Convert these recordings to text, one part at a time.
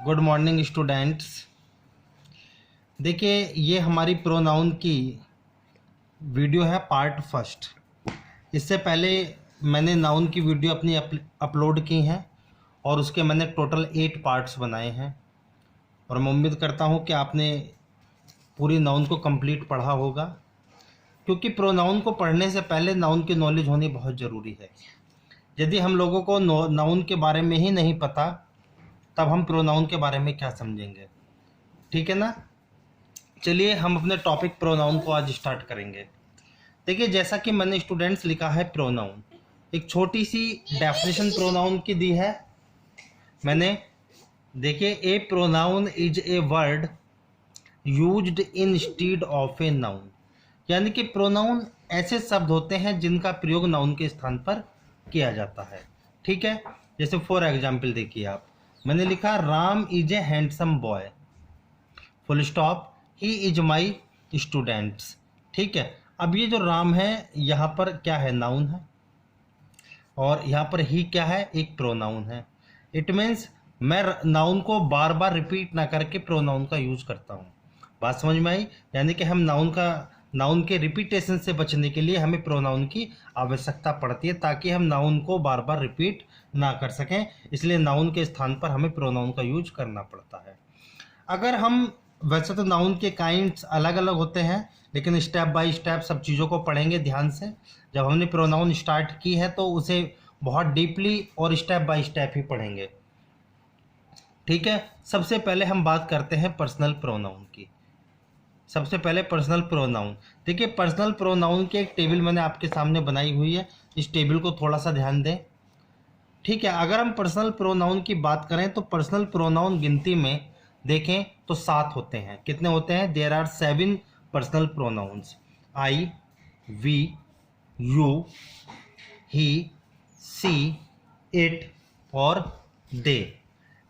Good morning students. देखिए, ये हमारी प्रोनाउन की वीडियो है पार्ट फर्स्ट। इससे पहले मैंने नाउन की वीडियो अपनी अपलोड की हैं और उसके मैंने टोटल 8 पार्ट्स बनाए हैं और मैं उम्मीद करता हूँ कि आपने पूरी नाउन को कंप्लीट पढ़ा होगा, क्योंकि प्रोनाउन को पढ़ने से पहले नाउन की नॉलेज होनी बहुत ज़रूरी है। यदि हम लोगों को नाउन के बारे में ही नहीं पता तब हम प्रोनाउन के बारे में क्या समझेंगे। ठीक है ना। चलिए हम अपने टॉपिक प्रोनाउन को आज स्टार्ट करेंगे। देखिए, जैसा कि मैंने स्टूडेंट्स लिखा है प्रोनाउन, एक छोटी सी डेफिनेशन प्रोनाउन की दी है मैंने। देखिए, a pronoun is a word used instead of a noun, यानी कि प्रोनाउन ऐसे शब्द होते हैं जिनका प्रयोग नाउन के स्थान पर किया जाता है। ठीक है। जैसे फॉर एग्जाम्पल देखिए, आप मैंने लिखा Ram is a handsome boy, full stop, he is my students. ठीक है। अब ये जो राम है यहाँ पर क्या है, नाउन है, और यहाँ पर ही क्या है, एक प्रोनाउन है। इट मीन्स मैं नाउन को बार बार रिपीट ना करके प्रोनाउन का यूज करता हूँ। बात समझ में आई। यानी कि हम नाउन के रिपीटेशन से बचने के लिए हमें प्रोनाउन की आवश्यकता पड़ती है, ताकि हम नाउन को बार बार रिपीट ना कर सकें। इसलिए नाउन के स्थान पर हमें प्रोनाउन का यूज करना पड़ता है। अगर हम, वैसे तो नाउन के काइंड्स अलग अलग होते हैं, लेकिन स्टेप बाय स्टेप सब चीज़ों को पढ़ेंगे ध्यान से। जब हमने प्रोनाउन स्टार्ट की है तो उसे बहुत डीपली और स्टेप बाय स्टेप ही पढ़ेंगे। ठीक है। सबसे पहले हम बात करते हैं पर्सनल प्रोनाउन की। सबसे पहले पर्सनल प्रोनाउन। देखिए, पर्सनल प्रोनाउन की एक टेबल मैंने आपके सामने बनाई हुई है, इस टेबल को थोड़ा सा ध्यान दें। ठीक है। अगर हम पर्सनल प्रोनाउन की बात करें तो पर्सनल प्रोनाउन गिनती में देखें तो 7 होते हैं। कितने होते हैं? There are 7 personal pronouns. I, we, you, he, she, it और दे।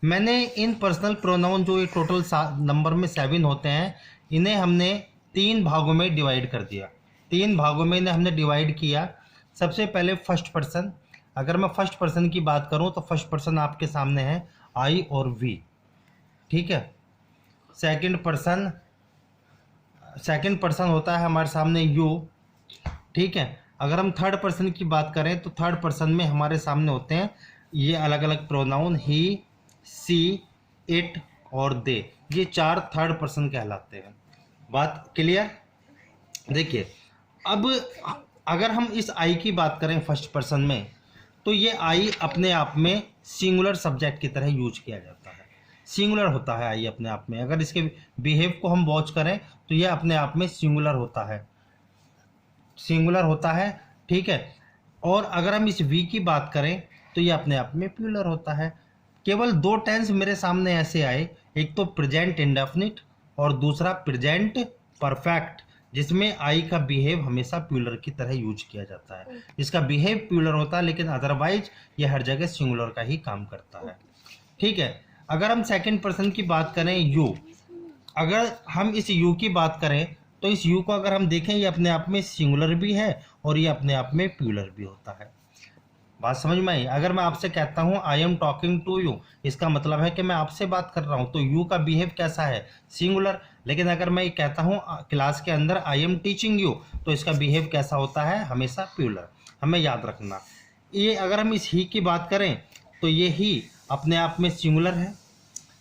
मैंने इन पर्सनल प्रोनाउन जो ये टोटल नंबर में 7 होते हैं, इन्हें हमने 3 भागों में डिवाइड कर दिया। 3 भागों में इन्हें हमने डिवाइड किया। सबसे पहले फर्स्ट पर्सन। अगर मैं फर्स्ट पर्सन की बात करूं तो फर्स्ट पर्सन आपके सामने है आई और वी। ठीक है। सेकंड पर्सन होता है हमारे सामने यू। ठीक है। अगर हम थर्ड पर्सन की बात करें तो थर्ड पर्सन में हमारे सामने होते हैं ये अलग अलग प्रोनाउन, ही, सी, इट और दे। ये 4 थर्ड पर्सन कहलाते हैं। बात क्लियर? देखिए, अब अगर हम इस आई की बात करें फर्स्ट पर्सन में, तो ये आई अपने आप में सिंगुलर सब्जेक्ट की तरह यूज किया जाता है। सिंगुलर होता है आई अपने आप में। अगर इसके बिहेव को हम वॉच करें तो ये अपने आप में सिंगुलर होता है, सिंगुलर होता है। ठीक है। और अगर हम इस वी की बात करें तो ये अपने आप में प्लूरल होता है। केवल 2 टेंस मेरे सामने ऐसे आए, एक तो प्रेजेंट इंडेफिनिट और दूसरा प्रेजेंट परफेक्ट, जिसमें आई का बिहेव हमेशा प्लूरल की तरह यूज किया जाता है। इसका बिहेव प्लूरल होता है, लेकिन अदरवाइज ये हर जगह सिंगुलर का ही काम करता है। ठीक है। अगर हम सेकंड पर्सन की बात करें यू, अगर हम इस यू की बात करें तो इस यू को अगर हम देखें, ये अपने आप में सिंगुलर भी है और ये अपने आप में प्लूरल भी होता है। बात समझ में आई? अगर मैं आपसे कहता हूँ I am talking to you, इसका मतलब है कि मैं आपसे बात कर रहा हूँ, तो यू का बिहेव कैसा है? सिंगुलर। लेकिन अगर मैं कहता हूँ क्लास के अंदर आई एम टीचिंग यू, तो इसका बिहेव कैसा होता है? हमेशा प्लूरल। हमें याद रखना। ये अगर हम इस ही की बात करें तो ये ही अपने आप में सिंगुलर है,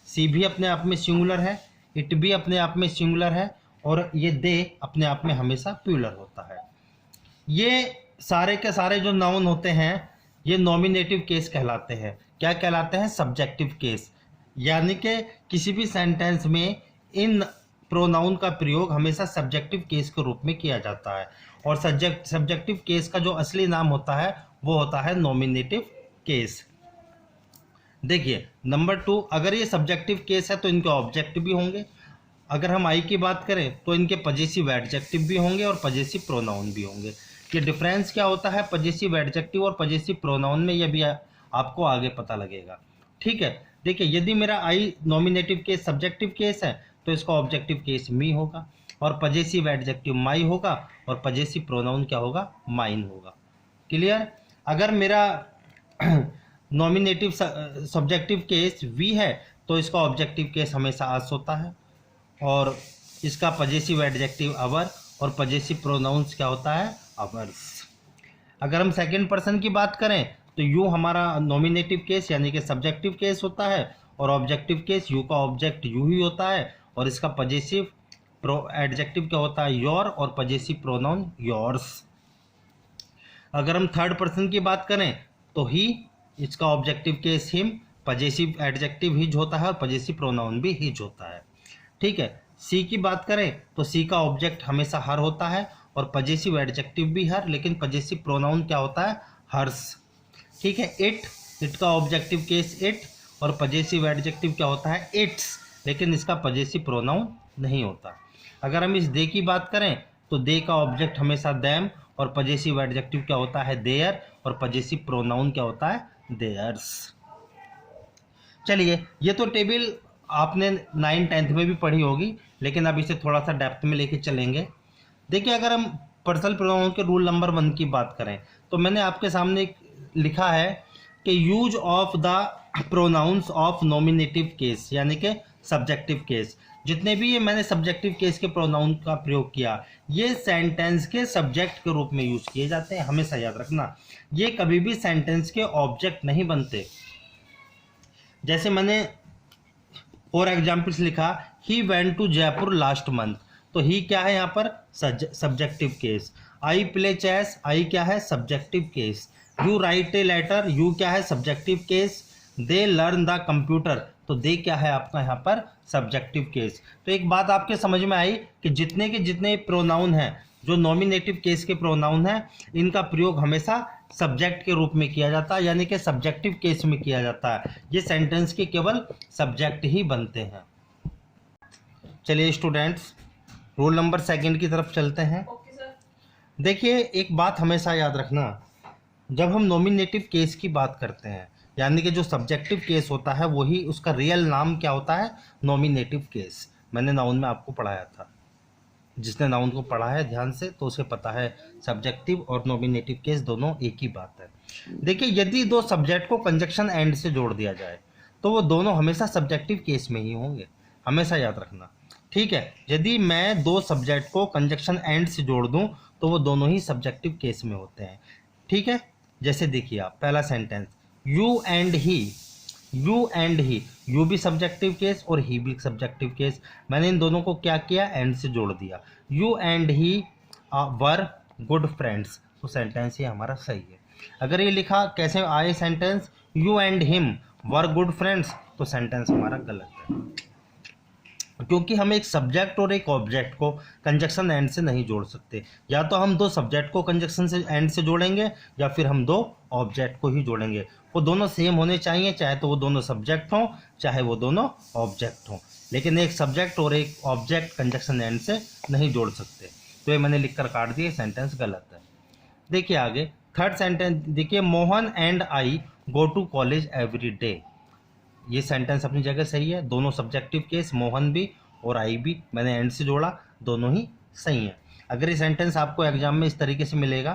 सी भी अपने आप में सिंगुलर है, इट भी अपने आप में सिंगुलर है, और ये दे अपने आप में हमेशा प्लूरल होता है। ये सारे के सारे जो नाउन होते हैं ये नॉमिनेटिव केस कहलाते हैं। क्या कहलाते हैं? Subjective case. यानी कि किसी भी सेंटेंस में इन प्रोनाउन का प्रयोग हमेशा सब्जेक्टिव केस के रूप में किया जाता है, और सब्जेक्टिव केस का जो असली नाम होता है वो होता है नॉमिनेटिव केस। देखिए, नंबर 2, अगर ये सब्जेक्टिव केस है तो इनके ऑब्जेक्टिव भी होंगे। अगर हम आई की बात करें तो इनके पजेसिव एडजेक्टिव भी होंगे और पजेसिव प्रोनाउन भी होंगे। ये डिफरेंस क्या होता है पजेसिव एडजेक्टिव और पजेसिव प्रोनाउन में, यह भी आपको आगे पता लगेगा। ठीक है। देखिए, यदि मेरा आई नॉमिनेटिव केस सब्जेक्टिव केस है तो इसका ऑब्जेक्टिव केस मी होगा, और पजेसिव एडजेक्टिव माई होगा, और पजेसिव प्रोनाउन क्या होगा? माइन होगा। क्लियर? अगर मेरा नॉमिनेटिव सब्जेक्टिव केस वी है तो इसका ऑब्जेक्टिव केस हमेशा अस होता है, और इसका पजेसिव एडजेक्टिव अवर और पजेसिव प्रोनाउंस क्या होता है, अवर्स। अगर हम सेकंड पर्सन की बात करें तो यू हमारा नॉमिनेटिव केस यानी कि सब्जेक्टिव केस होता है, और ऑब्जेक्टिव केस यू का ऑब्जेक्ट यू ही होता है, और इसका पजेसिव एडजेक्टिव क्या होता है, योर, और पजेसिव प्रोनाउन योर्स। अगर हम थर्ड पर्सन की बात करें तो ही, इसका objective case him, possessive adjective his होता है और पजेसिव प्रोनाउन भी हिज होता है। ठीक है। सी की बात करें तो सी का ऑब्जेक्ट हमेशा हर होता है और पजेसिव एडजेक्टिव भी हर, लेकिन पजेसिव प्रोनाउन क्या होता है, हर्स। ठीक है। इट का ऑब्जेक्टिव केस इट और पजेसिव एडजेक्टिव क्या होता है, इट्स, लेकिन इसका पजेसिव प्रोनाउन नहीं होता। अगर हम इस दे की बात करें तो दे का ऑब्जेक्ट हमेशा देम और पजेसिव एडजेक्टिव क्या होता है, देयर, और पजेसिव प्रोनाउन क्या होता है, देयर्स। चलिए, ये तो टेबल आपने 9th-10th में भी पढ़ी होगी, लेकिन अब इसे थोड़ा सा डेप्थ में लेके चलेंगे। देखिए, अगर हम पर्सनल प्रोनाउन के रूल नंबर 1 की बात करें तो मैंने आपके सामने लिखा है कि use of the pronounce of nominative case यानी कि सब्जेक्टिव केस। जितने भी ये मैंने सब्जेक्टिव केस के प्रोनाउन का प्रयोग किया, ये सेंटेंस के सब्जेक्ट के रूप में यूज किए जाते हैं, हमेशा याद रखना। ये कभी भी सेंटेंस के ऑब्जेक्ट नहीं बनते। जैसे मैंने फॉर एग्जाम्पल्स लिखा, he went to Jaipur last month, तो ही क्या है यहाँ पर, subjective case. I play chess, I क्या है, subjective case. You write a letter, you क्या है, subjective case. They learn the computer, तो दे क्या है आपका यहाँ पर, सब्जेक्टिव केस। तो एक बात आपके समझ में आई कि जितने के जितने प्रोनाउन हैं, जो नॉमिनेटिव केस के प्रोनाउन हैं, इनका प्रयोग हमेशा सब्जेक्ट के रूप में किया जाता है, यानी कि सब्जेक्टिव केस में किया जाता है। ये सेंटेंस के केवल सब्जेक्ट ही बनते हैं। चलिए स्टूडेंट्स, रूल नंबर 2 की तरफ चलते हैं। देखिए, एक बात हमेशा याद रखना, जब हम नॉमिनेटिव केस की बात करते हैं, यानी कि जो सब्जेक्टिव केस होता है वही उसका रियल नाम क्या होता है, नॉमिनेटिव केस। मैंने नाउन में आपको पढ़ाया था, जिसने नाउन को पढ़ा है ध्यान से तो उसे पता है सब्जेक्टिव और नॉमिनेटिव केस दोनों एक ही बात है। देखिए, यदि दो सब्जेक्ट को कंजक्शन एंड से जोड़ दिया जाए तो वो दोनों हमेशा सब्जेक्टिव केस में ही होंगे, हमेशा याद रखना। ठीक है। यदि मैं दो सब्जेक्ट को कंजक्शन एंड से जोड़ दूं तो वो दोनों ही सब्जेक्टिव केस में होते हैं। ठीक है। जैसे देखिए आप, पहला sentence, you and he, you and he, you भी सब्जेक्टिव केस और ही भी सब्जेक्टिव केस। मैंने इन दोनों को क्या किया, एंड से जोड़ दिया। You and he were good friends, तो सेंटेंस ये हमारा सही है। अगर ये लिखा कैसे आए sentence, you and him were good friends, तो सेंटेंस हमारा गलत है, क्योंकि हम एक सब्जेक्ट और एक ऑब्जेक्ट को कंजक्शन एंड से नहीं जोड़ सकते। या तो हम दो सब्जेक्ट को कंजक्शन से एंड से जोड़ेंगे या फिर हम दो ऑब्जेक्ट को ही जोड़ेंगे। वो दोनों सेम होने चाहिए, चाहे तो वो दोनों सब्जेक्ट हों चाहे वो दोनों ऑब्जेक्ट हों, लेकिन एक सब्जेक्ट और एक ऑब्जेक्ट कंजक्शन एंड से नहीं जोड़ सकते। तो ये मैंने लिख कर काट दिया, सेंटेंस गलत है। देखिए आगे, थर्ड सेंटेंस देखिए, Mohan and I go to college every day. ये सेंटेंस अपनी जगह सही है, दोनों सब्जेक्टिव केस, मोहन भी और आई भी, मैंने एंड से जोड़ा, दोनों ही सही हैं। अगर ये सेंटेंस आपको एग्जाम में इस तरीके से मिलेगा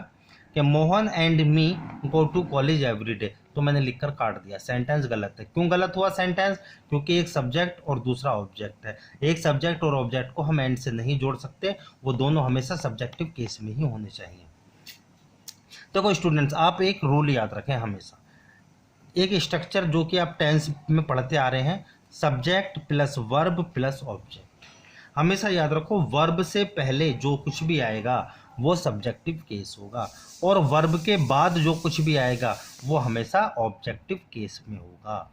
कि Mohan and me go to college every day, तो मैंने लिखकर काट दिया, सेंटेंस गलत है। क्यों गलत हुआ सेंटेंस, क्योंकि एक सब्जेक्ट और दूसरा ऑब्जेक्ट है। एक सब्जेक्ट और ऑब्जेक्ट को हम एंड से नहीं जोड़ सकते, वो दोनों हमेशा सब्जेक्टिव केस में ही होने चाहिए। देखो स्टूडेंट्स, आप एक रूल याद रखें हमेशा, एक स्ट्रक्चर जो कि आप टेंस में पढ़ते आ रहे हैं, subject plus verb plus object. हमेशा याद रखो, वर्ब से पहले जो कुछ भी आएगा वो सब्जेक्टिव केस होगा, और वर्ब के बाद जो कुछ भी आएगा वो हमेशा ऑब्जेक्टिव केस में होगा।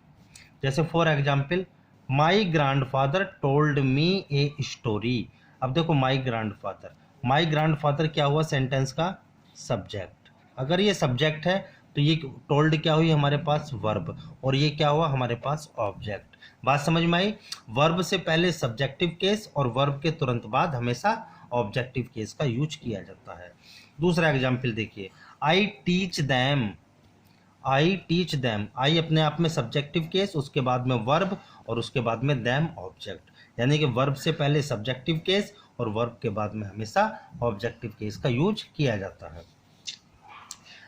जैसे for example, my grandfather told me a story. अब देखो, माई ग्रैंडफादर क्या हुआ सेंटेंस का, सब्जेक्ट। अगर ये सब्जेक्ट है तो ये टोल्ड क्या हुई हमारे पास, वर्ब, और ये क्या हुआ हमारे पास, ऑब्जेक्ट। बात समझ में आई। वर्ब से पहले सब्जेक्टिव केस और वर्ब के तुरंत बाद हमेशा ऑब्जेक्टिव केस का यूज किया जाता है। दूसरा एग्जाम्पल देखिए, आई टीच दैम, आई अपने आप में सब्जेक्टिव केस, उसके बाद में वर्ब और उसके बाद में दैम ऑब्जेक्ट, यानी कि वर्ब से पहले सब्जेक्टिव केस और वर्ब के बाद में हमेशा ऑब्जेक्टिव केस का यूज किया जाता है।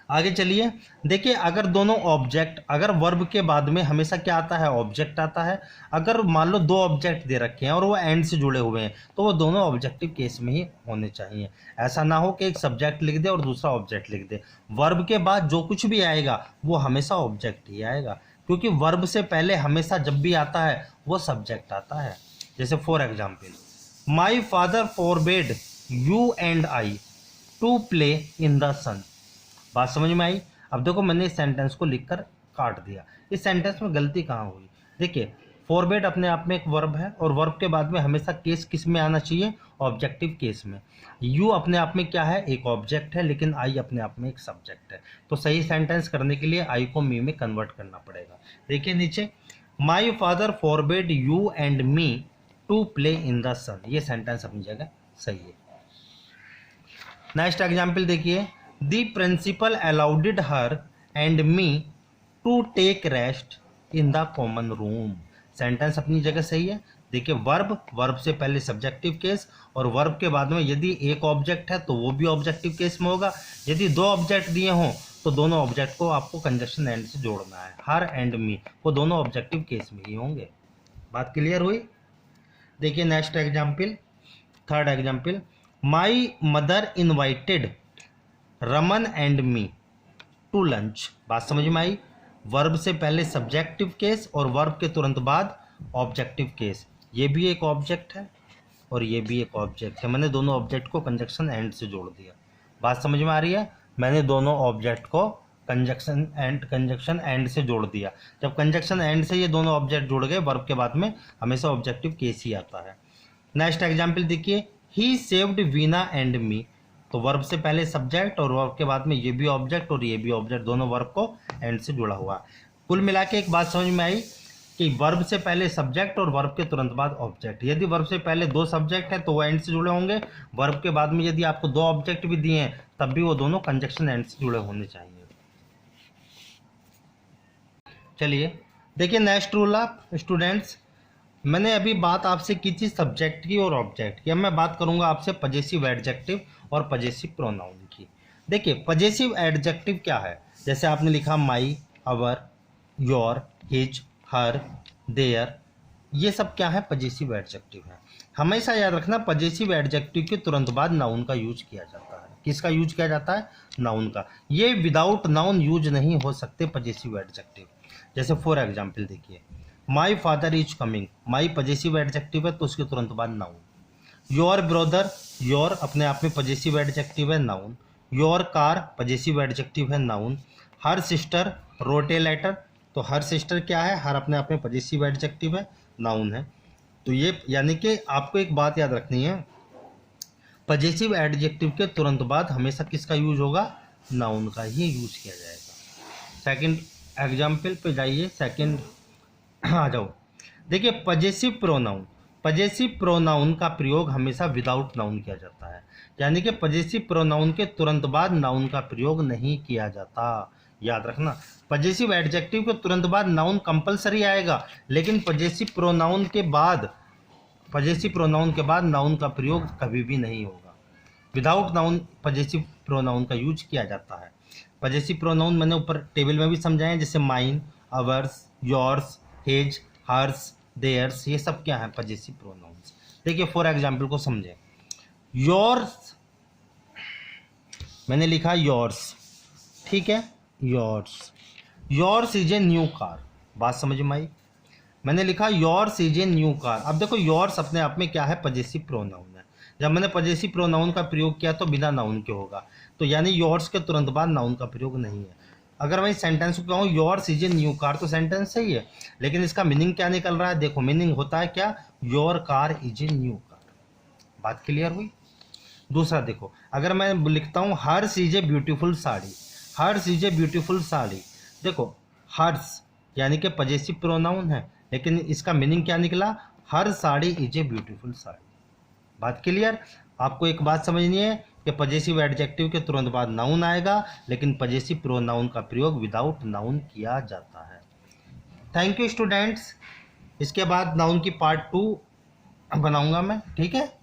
आगे चलिए, देखिए अगर दोनों ऑब्जेक्ट, अगर वर्ब के बाद में हमेशा क्या आता है, ऑब्जेक्ट आता है। अगर मान लो दो ऑब्जेक्ट दे रखे हैं और वो एंड से जुड़े हुए हैं तो वो दोनों ऑब्जेक्टिव केस में ही होने चाहिए। ऐसा ना हो कि एक सब्जेक्ट लिख दे और दूसरा ऑब्जेक्ट लिख दे। वर्ब के बाद जो कुछ भी आएगा वो हमेशा ऑब्जेक्ट ही आएगा, क्योंकि वर्ब से पहले हमेशा जब भी आता है वो सब्जेक्ट आता है। जैसे for example, my father forbade you and I to play in the sun. बात समझ में आई? अब देखो मैंने इस सेंटेंस को लिखकर काट दिया। इस सेंटेंस में गलती कहाँ हुई? देखिए फॉरबेड अपने आप में एक वर्ब है और वर्ब के बाद में हमेशा केस किस में आना चाहिए, ऑब्जेक्टिव केस में। यू अपने आप में क्या है, एक ऑब्जेक्ट है, लेकिन आई अपने आप में एक सब्जेक्ट है। तो सही सेंटेंस करने के लिए आई को मी में कन्वर्ट करना पड़ेगा। देखिए नीचे, my father forbade you and me to play in the sun. ये सेंटेंस अपनी जगह सही है। नेक्स्ट एग्जाम्पल देखिए, the principal allowed her and me to take rest in the common room. Sentence अपनी जगह सही है। देखिए वर्ब से पहले सब्जेक्टिव केस, और वर्ब के बाद में यदि एक ऑब्जेक्ट है तो वो भी ऑब्जेक्टिव केस में होगा। यदि दो ऑब्जेक्ट दिए हों तो दोनों ऑब्जेक्ट को आपको कंजक्शन एंड से जोड़ना है। हर एंड मी वो दोनों ऑब्जेक्टिव केस में ही होंगे। बात क्लियर हुई? देखिए next example, third example, my mother invited Raman and me to lunch. बात समझ में आई? वर्ब से पहले सब्जेक्टिव केस और वर्ब के तुरंत बाद ऑब्जेक्टिव केस। ये भी एक ऑब्जेक्ट है और ये भी एक ऑब्जेक्ट है। मैंने दोनों ऑब्जेक्ट को कंजक्शन एंड से जोड़ दिया। बात समझ में आ रही है? मैंने दोनों ऑब्जेक्ट को कंजक्शन एंड से जोड़ दिया। जब कंजक्शन एंड से ये दोनों ऑब्जेक्ट जुड़ गए, वर्ब के बाद में हमेशा ऑब्जेक्टिव केस ही आता है। नेक्स्ट एग्जाम्पल देखिए, ही सेव्ड वीना एंड मी। तो वर्ब से पहले सब्जेक्ट और वर्ब के बाद में ये भी ऑब्जेक्ट और ये भी ऑब्जेक्ट, दोनों वर्ब को एंड से जुड़ा हुआ। कुल मिला के एक बात समझ में आई कि वर्ब से पहले सब्जेक्ट और वर्ब के तुरंत बाद ऑब्जेक्ट। यदि वर्ब से पहले दो सब्जेक्ट है तो वो एंड से जुड़े होंगे। वर्ब के बाद में यदि आपको दो ऑब्जेक्ट भी दिए हैं तब भी वो दोनों कंजक्शन एंड से जुड़े होने चाहिए। चलिए देखिए नेक्स्ट रूल ऑफ स्टूडेंट्स, मैंने अभी बात आपसे की थी सब्जेक्ट की और ऑब्जेक्ट की। अब मैं बात करूंगा आपसे पजेसिव एडजेक्टिव और पजेसिव प्रोनाउन की। देखिए पजेसिव एडजेक्टिव क्या है? जैसे आपने लिखा माई, अवर, योर, हिज, हर, देयर, ये सब क्या है? पजेसिव एडजेक्टिव है। हमेशा याद रखना पजेसिव एडजेक्टिव के तुरंत बाद नाउन का यूज किया जाता है। किसका यूज किया जाता है? नाउन का। ये विदाउट नाउन यूज नहीं हो सकते पजेसिव एडजेक्टिव। जैसे फॉर एग्जाम्पल देखिए, my father is coming, my possessive adjective है तो उसके तुरंत बाद नाउन। योर ब्रदर, योर अपने आप में पजेसिव एडजेक्टिव है, noun. Your car possessive adjective है, noun. Her sister wrote a letter, तो हर सिस्टर क्या है? हर अपने आप में पजेसिव एडजेक्टिव है, नाउन है। तो ये यानी कि आपको एक बात याद रखनी है, पजेसिव एडजेक्टिव के तुरंत बाद हमेशा किसका यूज होगा? नाउन का ही यूज किया जाएगा। सेकंड एग्जाम्पल पे जाइए, सेकंड आ जाओ। देखिए पजेसिव प्रोनाउन, पजेसिव प्रोनाउन का प्रयोग हमेशा विदाउट नाउन किया जाता है। यानी कि पजेसिव प्रोनाउन के तुरंत बाद नाउन का प्रयोग नहीं किया जाता। याद रखना, पजेसिव एडजेक्टिव के तुरंत बाद नाउन कंपलसरी आएगा, लेकिन पजेसिव प्रोनाउन के बाद नाउन का प्रयोग कभी भी नहीं होगा। विदाउट नाउन पजेसिव प्रोनाउन का यूज किया जाता है। पजेसिव प्रोनाउन मैंने ऊपर टेबल में भी समझाए, जैसे mine, ours, yours, his, hers, theirs, ये सब क्या है? Possessive pronouns. देखिए फॉर एग्जाम्पल को समझे, योर्स मैंने लिखा योर्स, ठीक है, yours. Yours is a new car. बात समझ में आई? मैंने लिखा yours is a new car. अब देखो योर्स अपने आप में क्या है? पजेसिव प्रोनाउन है। जब मैंने पजेसिव प्रोनाउन का प्रयोग किया तो बिना नाउन के होगा, तो यानी योर्स के तुरंत बाद नाउन का प्रयोग नहीं है। अगर मैं इस सेंटेंस को कहूँ yours is a new car, तो सेंटेंस सही है, लेकिन इसका मीनिंग क्या निकल रहा है? देखो मीनिंग होता है क्या? Your car is a new car. बात क्लियर हुई? दूसरा देखो, अगर मैं लिखता हूँ hers is a beautiful sari, hers is a beautiful sari. देखो हर्स यानी कि पजेसिव प्रोनाउन है, लेकिन इसका मीनिंग क्या निकला? Her sari is a beautiful sari. बात क्लियर? आपको एक बात समझनी है कि पजेसिव एडजेक्टिव के तुरंत बाद नाउन आएगा, लेकिन पजेसिव प्रोनाउन का प्रयोग विदाउट नाउन किया जाता है। Thank you students. इसके बाद नाउन की पार्ट 2 बनाऊंगा मैं, ठीक है।